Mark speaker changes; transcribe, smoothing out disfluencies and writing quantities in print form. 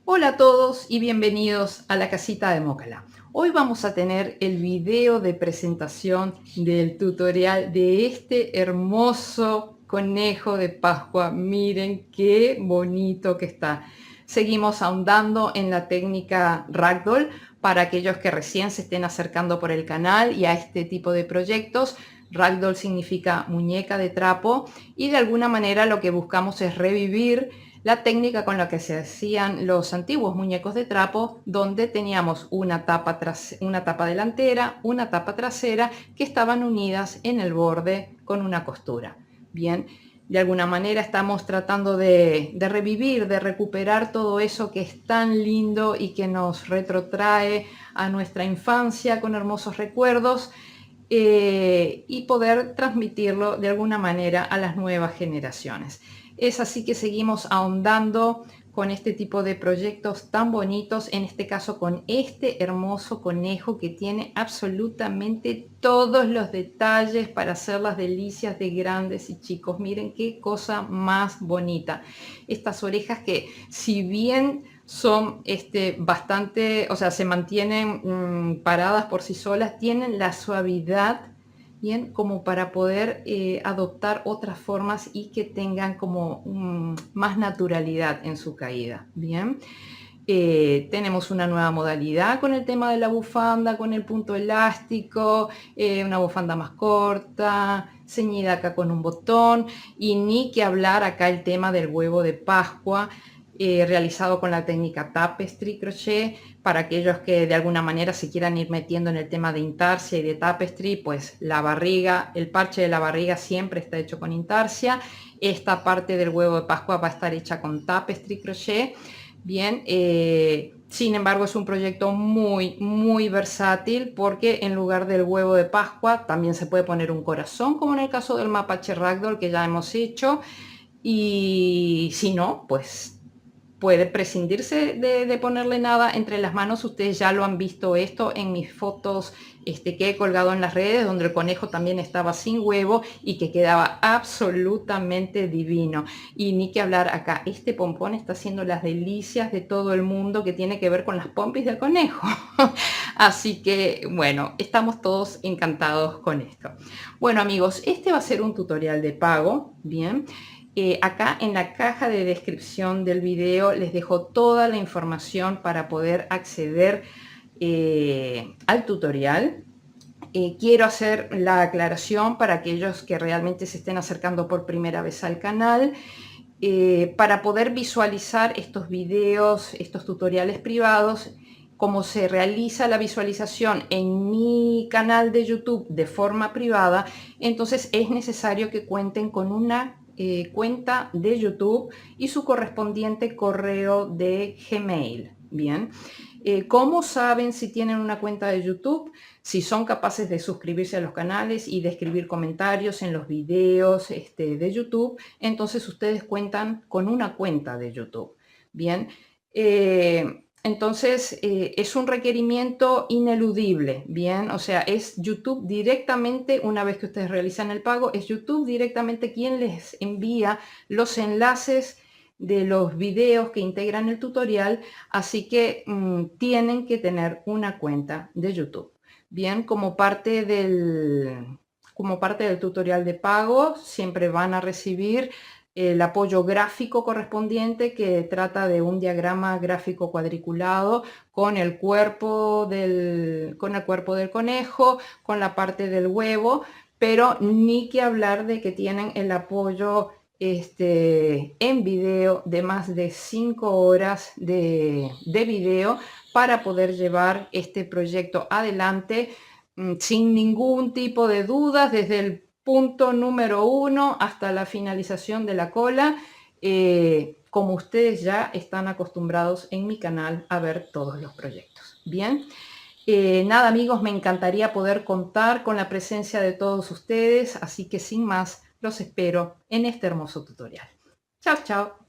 Speaker 1: Hola a todos y bienvenidos a la casita de Mócala. Hoy vamos a tener el video de presentación del tutorial de este hermoso conejo de Pascua. Miren qué bonito que está. Seguimos ahondando en la técnica Ragdoll para aquellos que recién se estén acercando por el canal y a este tipo de proyectos. Ragdoll significa muñeca de trapo y de alguna manera lo que buscamos es revivir la técnica con la que se hacían los antiguos muñecos de trapo, donde teníamos una tapa delantera, una tapa trasera, que estaban unidas en el borde con una costura. Bien, de alguna manera estamos tratando de revivir, de recuperar todo eso que es tan lindo y que nos retrotrae a nuestra infancia con hermosos recuerdos, y poder transmitirlo de alguna manera a las nuevas generaciones. Es así que seguimos ahondando con este tipo de proyectos tan bonitos, en este caso con este hermoso conejo que tiene absolutamente todos los detalles para hacer las delicias de grandes y chicos. Miren qué cosa más bonita. Estas orejas que, si bien son bastante, o sea, se mantienen paradas por sí solas, tienen la suavidad, bien, como para poder adoptar otras formas y que tengan como más naturalidad en su caída. Bien, tenemos una nueva modalidad con el tema de la bufanda, con el punto elástico, una bufanda más corta, ceñida acá con un botón, y ni que hablar acá el tema del huevo de Pascua, realizado con la técnica tapestry crochet. Para aquellos que de alguna manera se quieran ir metiendo en el tema de intarsia y de tapestry, pues la barriga, el parche de la barriga siempre está hecho con intarsia. Esta parte del huevo de Pascua va a estar hecha con tapestry crochet. Bien, sin embargo es un proyecto muy versátil, porque en lugar del huevo de Pascua también se puede poner un corazón, como en el caso del mapache ragdoll que ya hemos hecho, y si no, pues puede prescindirse de ponerle nada entre las manos. Ustedes ya lo han visto esto en mis fotos que he colgado en las redes, donde el conejo también estaba sin huevo y que quedaba absolutamente divino. Y ni que hablar acá, este pompón está haciendo las delicias de todo el mundo, que tiene que ver con las pompis del conejo. Así que bueno, estamos todos encantados con esto. Bueno amigos, este va a ser un tutorial de pago, bien. Acá en la caja de descripción del video les dejo toda la información para poder acceder al tutorial. Quiero hacer la aclaración para aquellos que realmente se estén acercando por primera vez al canal. Para poder visualizar estos videos, estos tutoriales privados, como se realiza la visualización en mi canal de YouTube de forma privada, entonces es necesario que cuenten con una cuenta de YouTube y su correspondiente correo de Gmail. Bien, ¿cómo saben si tienen una cuenta de YouTube? Si son capaces de suscribirse a los canales y de escribir comentarios en los videos de YouTube, entonces ustedes cuentan con una cuenta de YouTube. Bien, entonces es un requerimiento ineludible. Bien, o sea, es YouTube directamente, una vez que ustedes realizan el pago, es YouTube directamente quien les envía los enlaces de los videos que integran el tutorial, así que tienen que tener una cuenta de YouTube. Bien, como parte del tutorial de pago, siempre van a recibir el apoyo gráfico correspondiente, que trata de un diagrama gráfico cuadriculado con el cuerpo del conejo, con la parte del huevo, pero ni que hablar de que tienen el apoyo en video de más de 5 horas de video para poder llevar este proyecto adelante sin ningún tipo de dudas, desde el punto número 1 hasta la finalización de la cola, como ustedes ya están acostumbrados en mi canal a ver todos los proyectos. Bien, nada amigos, me encantaría poder contar con la presencia de todos ustedes, así que sin más, los espero en este hermoso tutorial. Chao, chao.